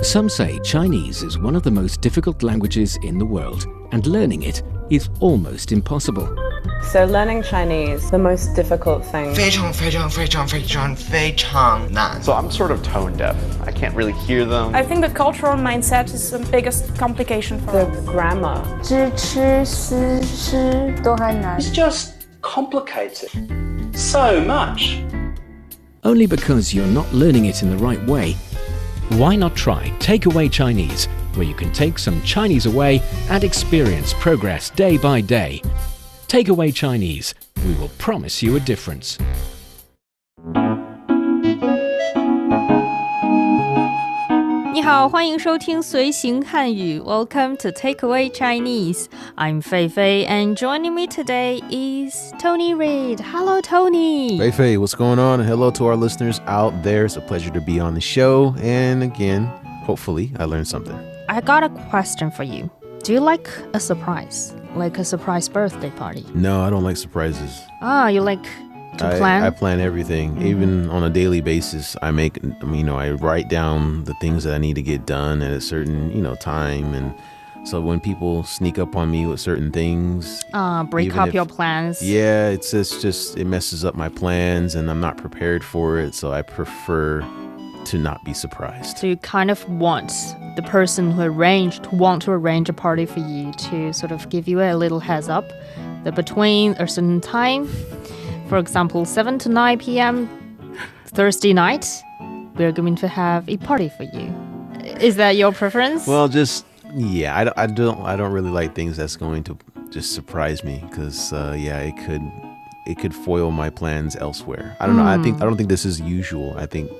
Some say Chinese is one of the most difficult languages in the world, and learning it is almost impossible. So learning Chinese, the most difficult thing. 非常非常非常非常非常难 So I'm sort of tone deaf. I can't really hear them. I think the cultural mindset is the biggest complication for The us. grammar. 知吃思吃都还难 It's just complicated so much. Only because you're not learning it in the right way. Why not try Takeaway Chinese, where you can take some Chinese away and experience progress day by day. Takeaway Chinese, we will promise you a difference. 你好，欢迎收听随行汉语 Welcome to Takeaway Chinese. I'm Fei Fei and joining me today is Tony Reid. Hello, Tony. Fei Fei, what's going on? Hello to our listeners out there. It's a pleasure to be on the show. And again, hopefully I learned something. I got a question for you. Do you like a surprise? Like a surprise birthday party? No, I don't like surprises. You like to plan? I plan everything. Mm-hmm. Even on a daily basis, I write down the things that I need to get done at a certain, time. And so when people sneak up on me with certain things, break up your plans. Yeah, it messes up my plans and I'm not prepared for it. So I prefer to not be surprised. So you kind of want the person who want to arrange a party for you to sort of give you a little heads up that between a certain time, for example, 7 to 9 p.m. Thursday night, we're going to have a party for you. Is that your preference? Well, I don't really like things that's going to just surprise me because it could foil my plans elsewhere. I don't know. I don't think this is usual. I think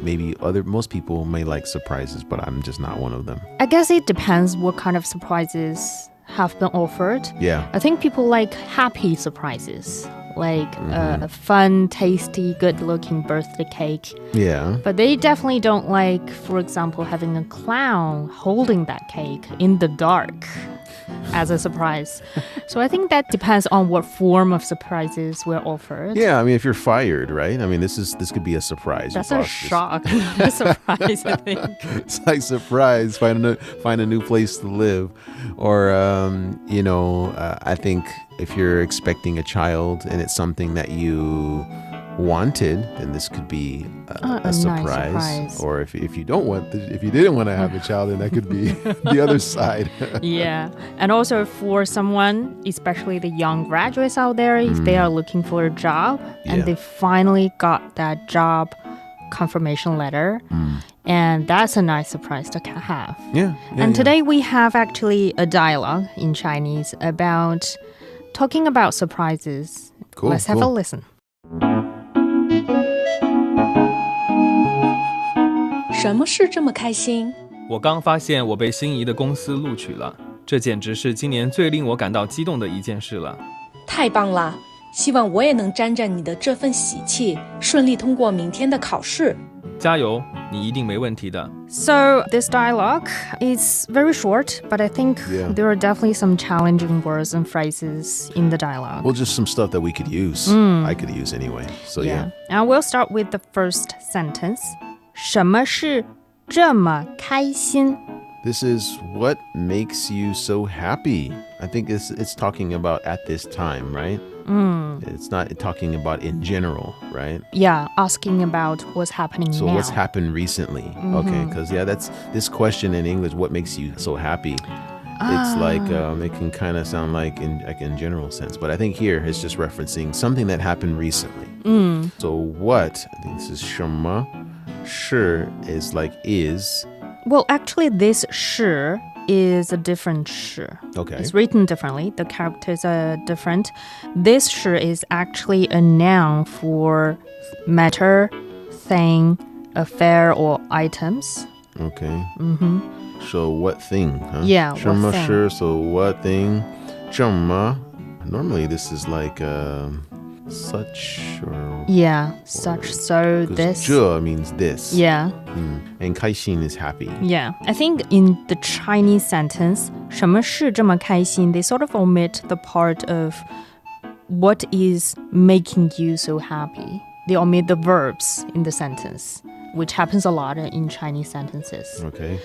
maybe most people may like surprises, but I'm just not one of them. I guess it depends what kind of surprises have been offered. Yeah. I think people like happy surprises, like a fun, tasty, good-looking birthday cake. Yeah. But they definitely don't like, for example, having a clown holding that cake in the dark as a surprise. So I think that depends on what form of surprises were offered. Yeah, I mean, if you're fired, right? I mean, this could be a surprise. That's a shock. A surprise, I think. It's like surprise, find a new place to live. Or, I think if you're expecting a child and it's something that you wanted, then this could be a surprise. Nice surprise. Or if you didn't want to have a child, then that could be the other side. Yeah. And also for someone, especially the young graduates out there, if they are looking for a job and they finally got that job confirmation letter, and that's a nice surprise to have. Yeah. And today we have actually a dialogue in Chinese about talking about surprises. Cool. Let's have a listen. 什么事这么开心？我刚发现我被心仪的公司录取了，这简直是今年最令我感到激动的一件事了。太棒了！希望我也能沾沾你的这份喜气，顺利通过明天的考试。加油，你一定没问题的。So this dialogue is very short, but I think there are definitely some challenging words and phrases in the dialogue. Well, just some stuff that we could use. I could use anyway. So yeah. And we'll start with the first sentence. 什么事这么开心? This is what makes you so happy. I think it's talking about at this time, right? It's not talking about in general, right? Yeah, asking about what's happening now. So what's happened recently? Okay, because that's this question in English, what makes you so happy? It's like, it can kind of sound like in general sense. But I think here it's just referencing something that happened recently. So what, I think this is 什么 shi is like is. Well, actually, this shi is a different shi. Okay. It's written differently. The characters are different. This shi is actually a noun for matter, thing, affair, or items. Okay. So what thing? Huh? Yeah, 什么 what thing? shi, so what thing? 这么 Normally this is like such or... Yeah, such, so, this. 这 means this. Yeah. And 开心 is happy. Yeah. I think in the Chinese sentence, 什么事这么开心, they sort of omit the part of what is making you so happy. They omit the verbs in the sentence. which happens a lot in Chinese sentences. Okay.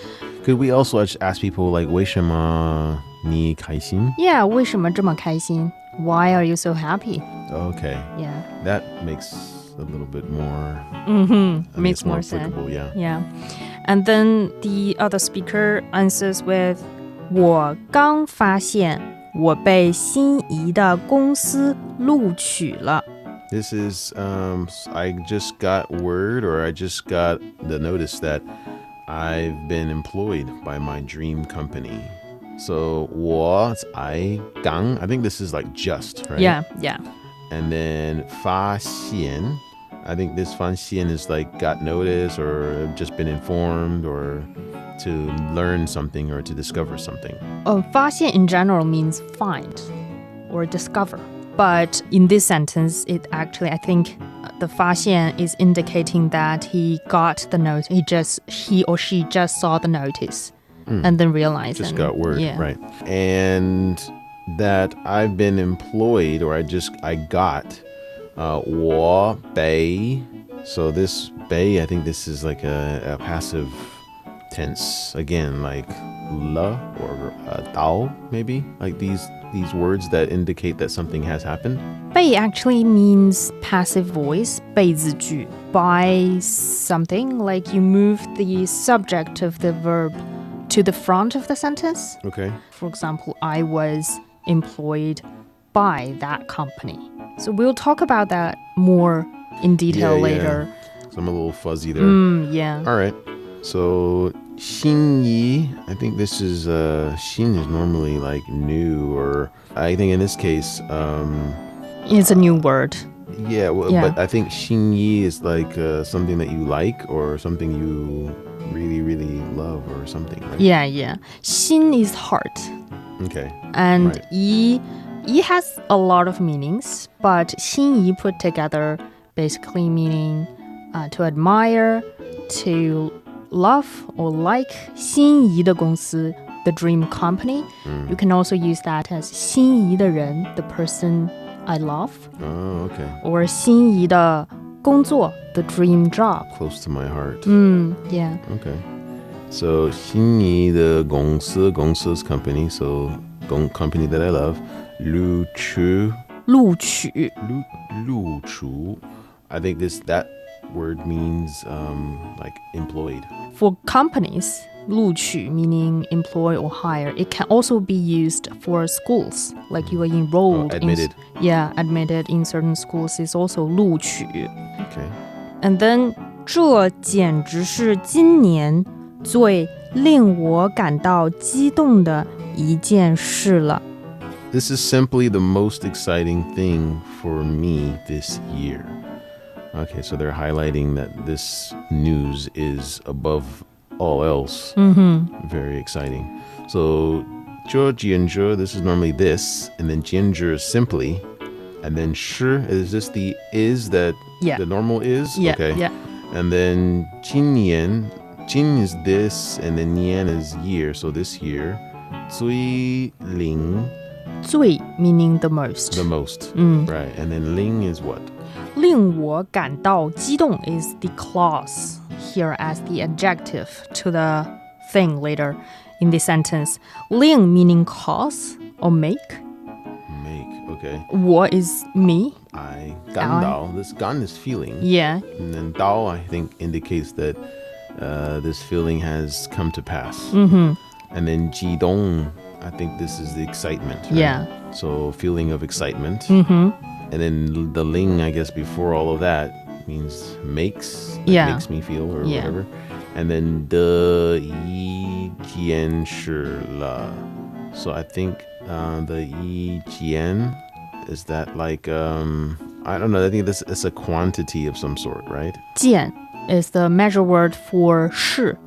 Could we also ask people like 为什么你开心? Yeah, 为什么这么开心? Why are you so happy? Okay. Yeah. That makes a little bit more... Makes more sense. Yeah. And then the other speaker answers with 我刚发现我被心仪的公司录取了。This is, I just got word or I just got the notice that I've been employed by my dream company. So 我 it's I 刚 I think this is like just, right? Yeah. And then 发现 I think this 发现 is like got notice or just been informed or to learn something or to discover something. 发现 in general means find or discover. But in this sentence, it actually, I think the 发现 is indicating that he got the notice. He or she just saw the notice and then realized. Just got word, right. And that I've been employed or I got 我被. So this 被, I think this is like a passive tense. Again, like 了 or 到 maybe. Like these words that indicate that something has happened. 被 actually means passive voice, 被字句, by something, like you move the subject of the verb to the front of the sentence. Okay. For example, I was employed by that company. So we'll talk about that more in detail later. So I'm a little fuzzy there. Yeah. All right. So 心仪, I think this is 心 is normally like new, or I think in this case it's a new word. Yeah, but I think 心仪 is like something that you like or something you really, really love or something, right? Yeah. 心 is heart. Okay. And right. 仪 has a lot of meanings, but 心仪 put together basically meaning to admire, to love or like 心仪的公司, the dream company. You can also use that as 心仪的人, the person I love. Oh, okay. Or 心仪的工作, the dream job. Close to my heart. Yeah. Okay. So 心仪的公司 is company, so company that I love. 录取. I think that word means like employed. For companies, 录取 meaning employ or hire. It can also be used for schools, like you are enrolled. Admitted. Admitted in certain schools is also 录取. Okay. And then 这简直是今年最令我感到激动的一件事了. This is simply the most exciting thing for me this year. Okay, so they're highlighting that this news is above all else. Very exciting. So 这简直, this is normally this, and then 简直 is simply, and then 是, is this the is that the normal is? Yeah, okay. yeah. And then 今年, 今 is this, and then 年 is year, so this year. 最令, 最 meaning the most. the most, right? And then 令 is what? 令我感到激动 is the clause here as the adjective to the thing later in the sentence. 令 meaning cause or make. Okay. 我 is me. I 感到, this 感 is feeling. Yeah. And then 到 I think indicates that this feeling has come to pass. And then 激动, I think this is the excitement. Right? Yeah. So feeling of excitement. And then the ling, I guess, before all of that means makes. Like makes me feel or whatever. And then 的一件事了. So I think the 一件, is that like, I don't know, I think this is a quantity of some sort, right? 件 is the measure word for 事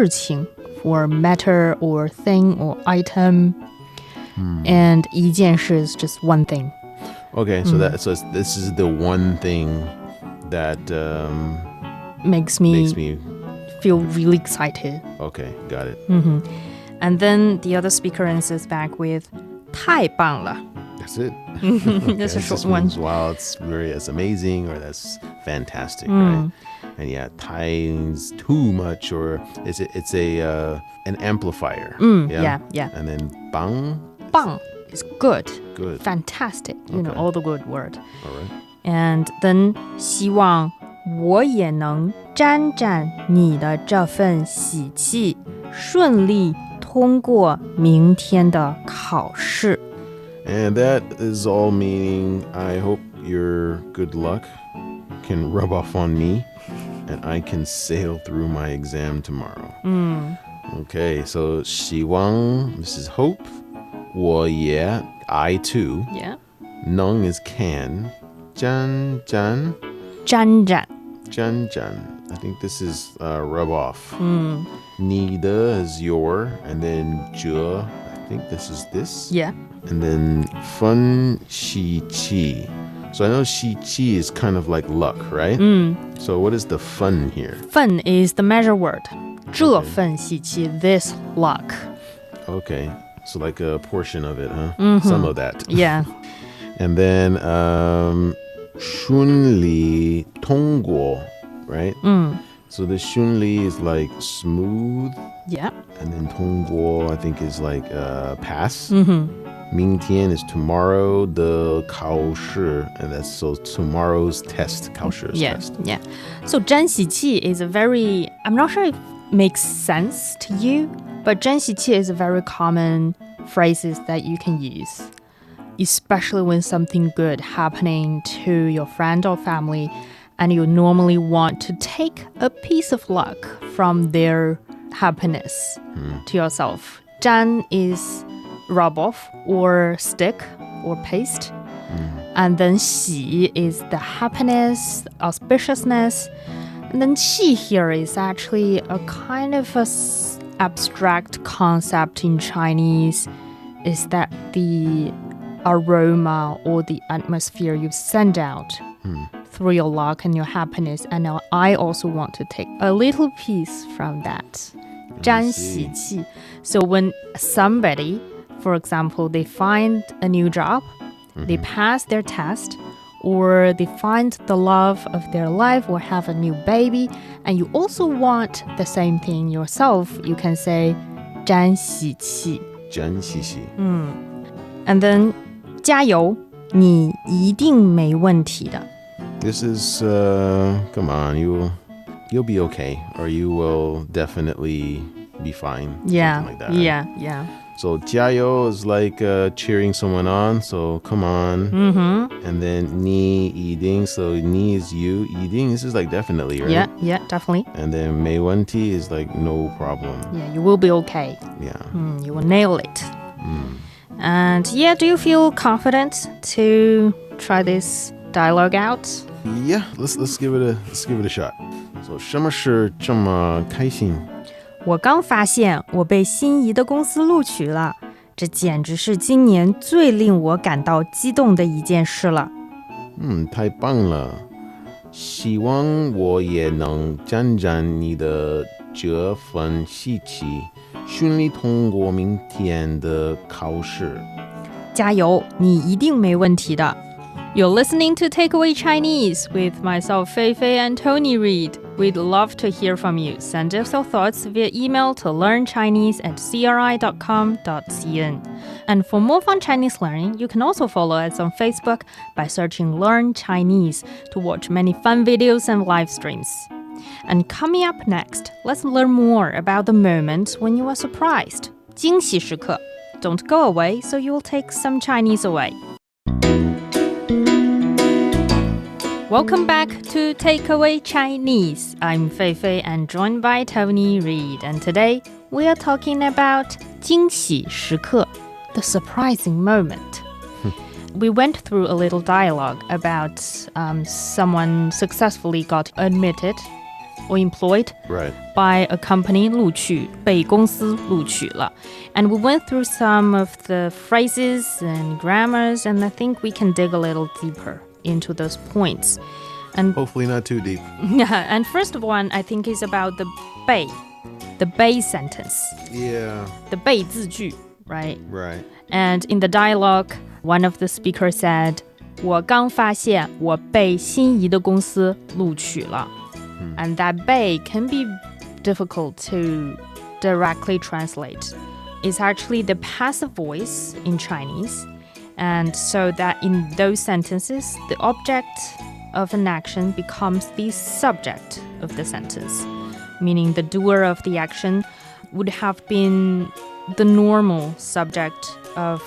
情, for matter or thing or item. And 一件事 is just one thing. Okay, so this is the one thing that makes me feel really excited. Okay, got it. And then the other speaker answers back with 太棒了. That's it. That's a short just one. Means, wow, it's amazing or that's fantastic, right? And yeah, times too much, or it's an amplifier. Yeah. And then bang. Bang is good. Good. Fantastic. You know, all the good word. All right. And then 希望我也能沾沾你的这份喜气，顺利通过明天的考试。And that is all meaning I hope your good luck can rub off on me and I can sail through my exam tomorrow. Okay, so 希望 this is hope. 我也 I too. Yeah. 能 is can. 沾沾沾沾 I think this is rub off. 你的 is your, and then 这 I think this is this. Yeah. And then 分喜气. So I know 喜气 is kind of like luck, right? So what is the fun here? 份 is the measure word. 这份喜气 this luck. Okay. So like a portion of it, huh? Some of that. Yeah. And then 顺利通过, right? So the 顺利 is like smooth. Yeah. And then 通过 I think is like pass. 明天 is tomorrow. The 考试, and that's so tomorrow's test. 考试 is test. Yeah. So 沾喜气 is a very, I'm not sure if it makes sense to you, but 沾喜气 is a very common phrases that you can use, especially when something good happening to your friend or family, and you normally want to take a piece of luck from their happiness to yourself. 沾 is rub off or stick or paste. And then 喜 is the happiness, auspiciousness. And then 气 here is actually a kind of a abstract concept in Chinese, is that the aroma or the atmosphere you send out through your luck and your happiness. And now I also want to take a little piece from that. 沾喜气. So when somebody, for example, they find a new job, they pass their test, or they find the love of their life or have a new baby, and you also want the same thing yourself, you can say 沾喜气. 沾喜气. And then 加油，你一定没问题的. This is come on, you'll be okay, or you will definitely be fine. Yeah. Something like that. Yeah. So 加油 is like cheering someone on. So come on. And then 你一定, so 你 is you. 一定, this is like definitely, right? Yeah, definitely. And then 没问题 is like no problem. Yeah, you will be okay. Yeah. You will nail it. And yeah, do you feel confident to try this dialogue out? Yeah, let's give it a shot. So 什么事这么开心？我刚发现我被心仪的公司录取了，这简直是今年最令我感到激动的一件事了。太棒了！希望我也能沾沾你的这份喜气，顺利通过明天的考试。加油，你一定没问题的。You're listening to Takeaway Chinese with myself, Fei Fei and Tony Reid. We'd love to hear from you. Send us your thoughts via email to learnchinese@cri.com.cn. And for more fun Chinese learning, you can also follow us on Facebook by searching Learn Chinese to watch many fun videos and live streams. And coming up next, let's learn more about the moment when you are surprised. 惊喜时刻. Don't go away, so you will take some Chinese away. Welcome back to Takeaway Chinese. I'm Fei Fei and joined by Tony Reid. And today we are talking about 惊喜时刻, the surprising moment. We went through a little dialogue about someone successfully got admitted or employed by a company 录取, 被公司录取了. And we went through some of the phrases and grammars, and I think we can dig a little deeper into those points. And hopefully not too deep. And first one, I think, is about the 被, the 被 sentence. Yeah. The 被字句, right? Right. And in the dialogue, one of the speakers said, 我刚发现我被心仪的公司录取了. And that 被 can be difficult to directly translate. It's actually the passive voice in Chinese. And so that in those sentences, the object of an action becomes the subject of the sentence, meaning the doer of the action would have been the normal subject of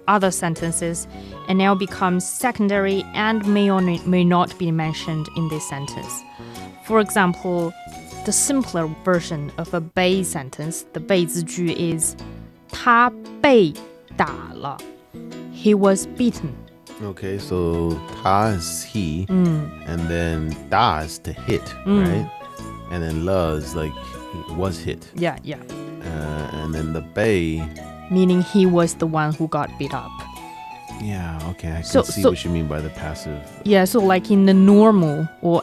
other sentences and now becomes secondary and may or may not be mentioned in this sentence. For example, the simpler version of a 被 sentence, the 被字句 is 他被打了. He was beaten. Okay, so 他 is he, and then 打 is to hit, right? And then 了 is like he was hit. Yeah. And then the 被, meaning he was the one who got beat up. Yeah, okay, I can see what you mean by the passive. Yeah, so like in the normal or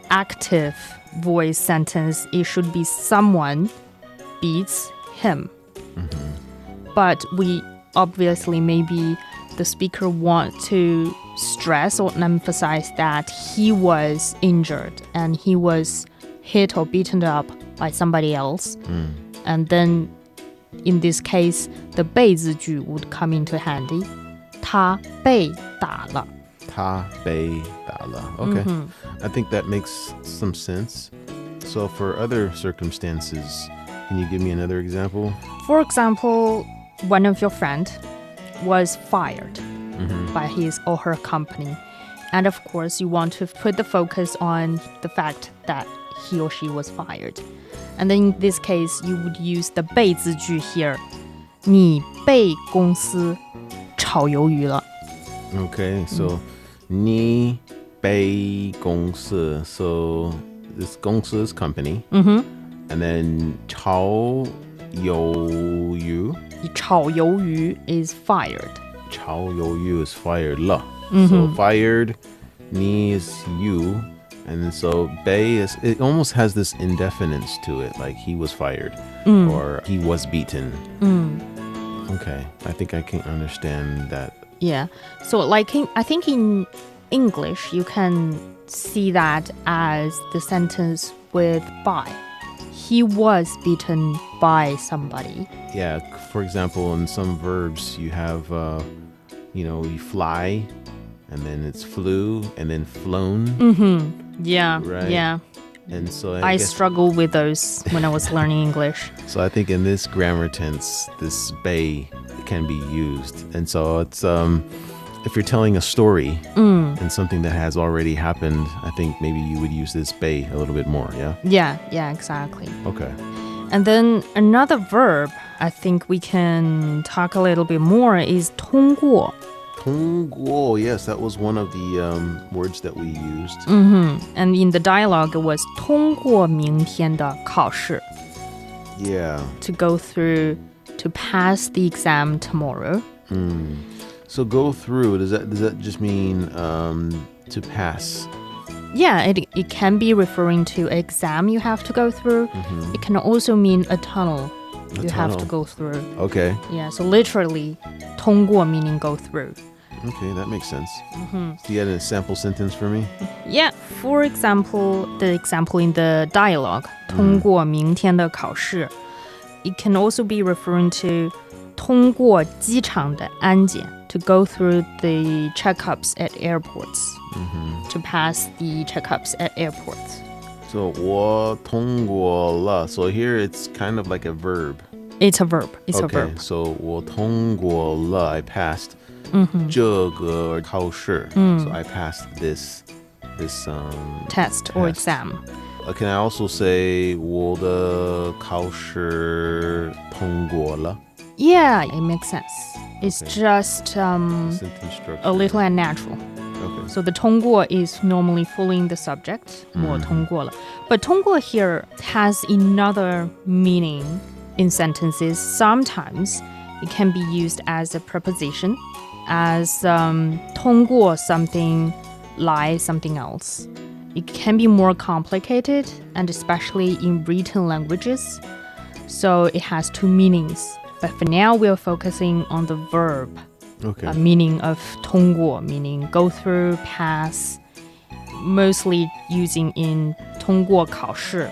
active voice sentence, it should be someone beats him. But we obviously maybe the speaker want to stress or emphasize that he was injured and he was hit or beaten up by somebody else. And then in this case, the 被字句 would come into handy. 他被打了. 他被打了. Okay. I think that makes some sense. So for other circumstances, can you give me another example? For example, one of your friend was fired by his or her company. And of course, you want to put the focus on the fact that he or she was fired. And then in this case, you would use the 被字句 here. 你被公司炒鱿鱼了. Okay, so 你被公司, so this 公司 is company. And then 炒鱿鱼. 炒鱿鱼 is fired. 炒鱿鱼 is fired 了. So fired, 你 is you. And then so 被 is, it almost has this indefiniteness to it, like he was fired or he was beaten. Okay, I think I can understand that. Yeah, so like I think in English you can see that as the sentence with by. He was beaten by somebody. Yeah, for example, in some verbs you have, you fly, and then it's flew, and then flown. Yeah, right? Yeah. And so I struggle with those when I was learning English. So I think in this grammar tense, this 被 can be used. And so it's if you're telling a story and something that has already happened, I think maybe you would use this 被 a little bit more, yeah? Yeah, exactly. Okay. And then another verb I think we can talk a little bit more is 通过. 通过, yes, that was one of the words that we used. And in the dialogue, it was 通过明天的考试. Yeah. To go through, to pass the exam tomorrow. So go through, does that just mean to pass? Yeah, it can be referring to an exam you have to go through. It can also mean a tunnel you have to go through. Okay. Yeah, so literally, 通过 meaning go through. Okay, that makes sense. Do you have a sample sentence for me? Yeah, for example, the example in the dialogue, 通过明天的考试, it can also be referring to 通过机场的安检, to go through the checkups at airports, to pass the checkups at airports. So 我通过了. So here it's kind of like a verb. It's a verb. It's a Okay, verb. so 我通过了, I passed 这个考试. So I passed this test or exam. Can I also say 我的考试通过了? Yeah, it makes sense. It's just Sentence structure. a little unnatural. Okay. So the 通过 is normally following the subject. 我通过了. But 通过 here has another meaning in sentences. Sometimes it can be used as a preposition, as 通过 something like something else. It can be more complicated, and especially in written languages. So it has two meanings. But for now, we're focusing on the verb. Okay. Meaning of 通过, meaning go through, pass, mostly using in 通过考试.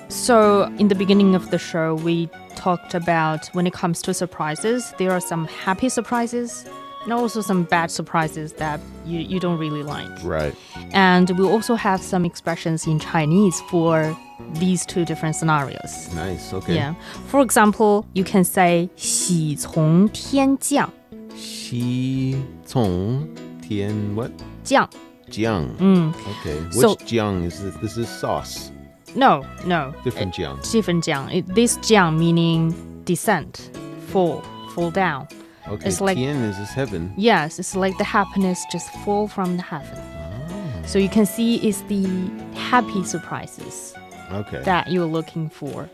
So in the beginning of the show, we talked about when it comes to surprises, there are some happy surprises and also some bad surprises that you don't really like. Right. And we also have some expressions in Chinese for these two different scenarios. Nice, okay. Yeah. For example, you can say 喜从天降. 西从天 what? 降. Jiang. Okay. Which So- jiang is this? This is sauce. No. Different jiang. Different 降. This 降 meaning descent, fall down. Okay. It's like- Tian is this heaven. Yes, it's like the happiness just fall from the heaven. So you can see it's the happy surprises Okay. that you're looking for.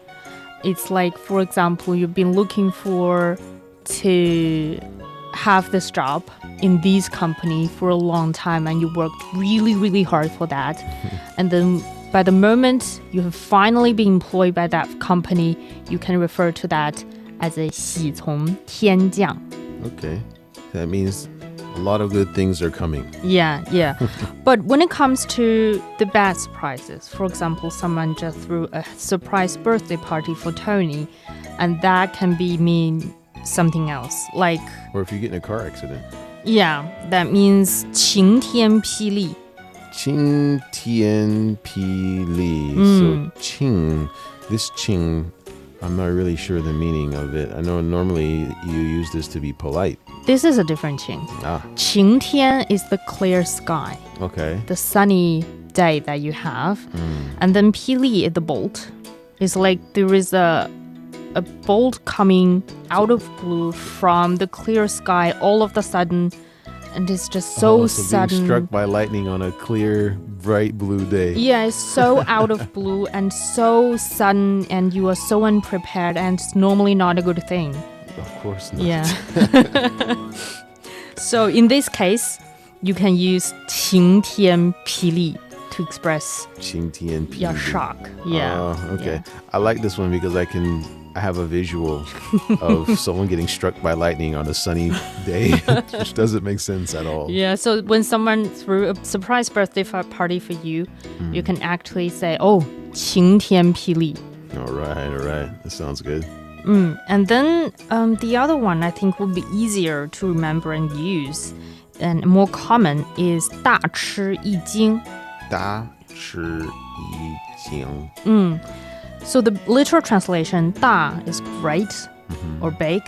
It's like, for example, you've been looking for to have this job in this company for a long time and you worked really, really hard for that. And then by the moment you have finally been employed by that company, you can refer to that as a 喜从天降. Okay. That means a lot of good things are coming. Yeah. But when it comes to the bad surprises, for example, someone just threw a surprise birthday party for Tony, and that can mean something else. Like, Or if you get in a car accident. yeah, that means 晴天霹雳. Qing Tian Pi Li. So Qing, this Qing, I'm not really sure the meaning of it. I know normally you use this to be polite. This is a different 晴. 晴天 is the clear sky, Okay. the sunny day that you have. And then 霹雳 is the bolt. It's like there is a bolt coming out of blue from the clear sky all of the sudden, and it's just so sudden. Being struck by lightning on a clear, bright blue day. Yeah, it's so out of blue and so sudden, and you are so unprepared, and it's normally not a good thing. Of course not. Yeah. So in this case, you can use 晴天霹雳 to express Qing Tian Pi your Li. shock. Yeah. Oh, okay. Yeah. I like this one because I have a visual of someone getting struck by lightning on a sunny day, which doesn't make sense at all. Yeah, so when someone threw a surprise birthday party for you, you can actually say, oh, 晴天霹雳. All right. That sounds good. And then the other one I think would be easier to remember and use and more common is 大吃一惊. 大吃一惊. So the literal translation, 大 is great or big,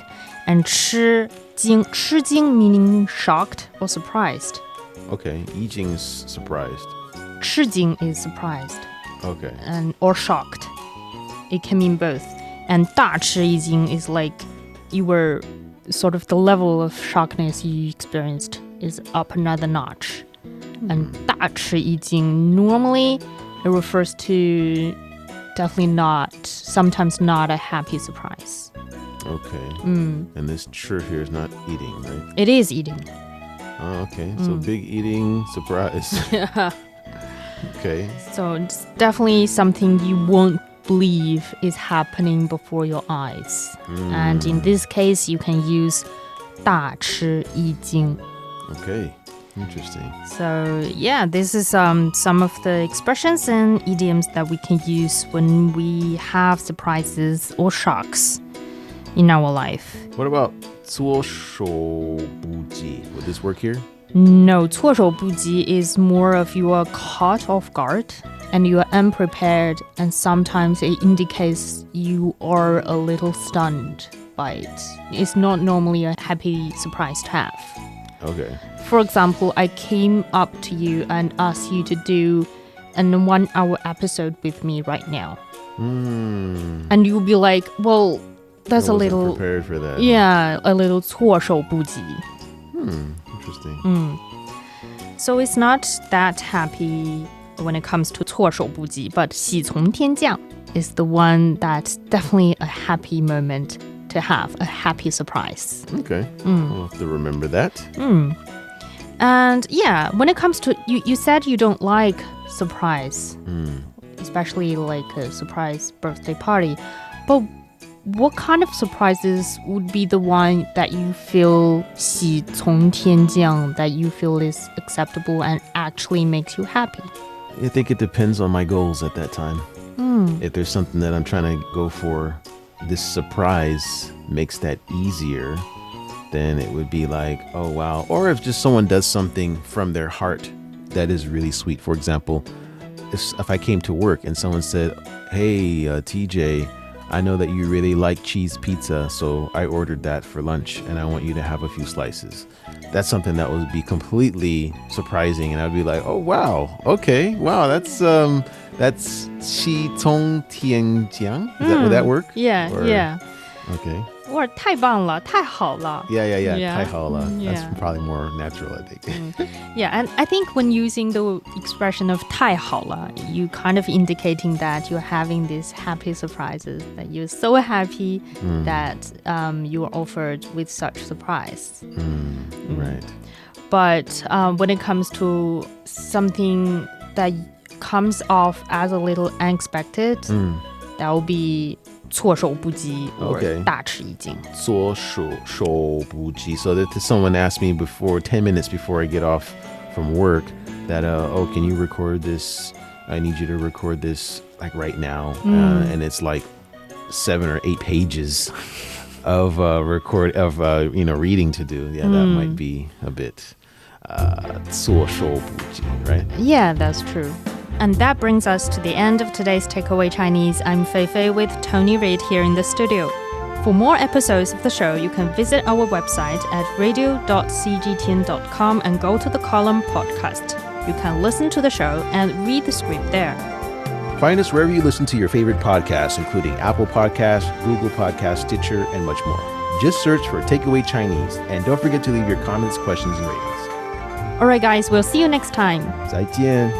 and 吃惊 meaning shocked or surprised. Okay. 一惊 is surprised. 吃惊 is surprised Okay. or shocked. It can mean both. And 大吃一惊 is like you were sort of the level of shockness you experienced is up another notch. And 大吃一惊 normally it refers to definitely sometimes not a happy surprise. Okay. And this chur here is not eating, right? It is eating. Oh, okay. So big eating surprise. Yeah. Okay. So it's definitely something you won't believe is happening before your eyes. And in this case, you can use 大吃一惊. Okay. Interesting. So yeah, this is some of the expressions and idioms that we can use when we have surprises or shocks in our life. What about 措手不及? Would this work here? No, 措手不及 is more of you are caught off guard and you are unprepared, and sometimes it indicates you are a little stunned by it. It's not normally a happy surprise to have. Okay. For example, I came up to you and asked you to do a 1-hour episode with me right now. And you'll be like, well, that's I a wasn't little... prepared for that. Yeah, a little 措手不及. Interesting. So it's not that happy when it comes to 措手不及, but 喜从天降 is the one that's definitely a happy moment to have, a happy surprise. Okay. We'll have to remember that. And yeah, when it comes to, you said you don't like surprise, especially like a surprise birthday party. But what kind of surprises would be the one that you feel 喜从天降, that you feel is acceptable and actually makes you happy? I think it depends on my goals at that time. If there's something that I'm trying to go for, this surprise makes that easier, then it would be like, oh, wow. Or if just someone does something from their heart that is really sweet. For example, if I came to work and someone said, hey, TJ, I know that you really like cheese pizza, so I ordered that for lunch and I want you to have a few slices. That's something that would be completely surprising, and I'd be like, oh, wow, okay, wow, that's Qi Tong Tian Jiang? Would that work? Yeah, yeah. Okay. Or 太棒了,太好了. Yeah. 太好了. That's probably more natural, I think. Yeah, and I think when using the expression of 太好了, you kind of indicating that you're having these happy surprises, that you're so happy that you were offered with such surprise. Right. But when it comes to something that comes off as a little unexpected, that will be 措手不及 or 大吃一惊. 措手不及. So that someone asked me 10 minutes before I get off from work that, oh, can you record this? I need you to record this like right now. And it's like 7 or 8 pages of reading to do. Yeah, that might be a bit 措手不及, right? Yeah, that's true. And that brings us to the end of today's Takeaway Chinese. I'm Fei Fei with Tony Reid here in the studio. For more episodes of the show, you can visit our website at radio.cgtn.com and go to the column podcast. You can listen to the show and read the script there. Find us wherever you listen to your favorite podcasts, including Apple Podcasts, Google Podcasts, Stitcher, and much more. Just search for Takeaway Chinese, and don't forget to leave your comments, questions, and ratings. All right, guys, we'll see you next time. 再见.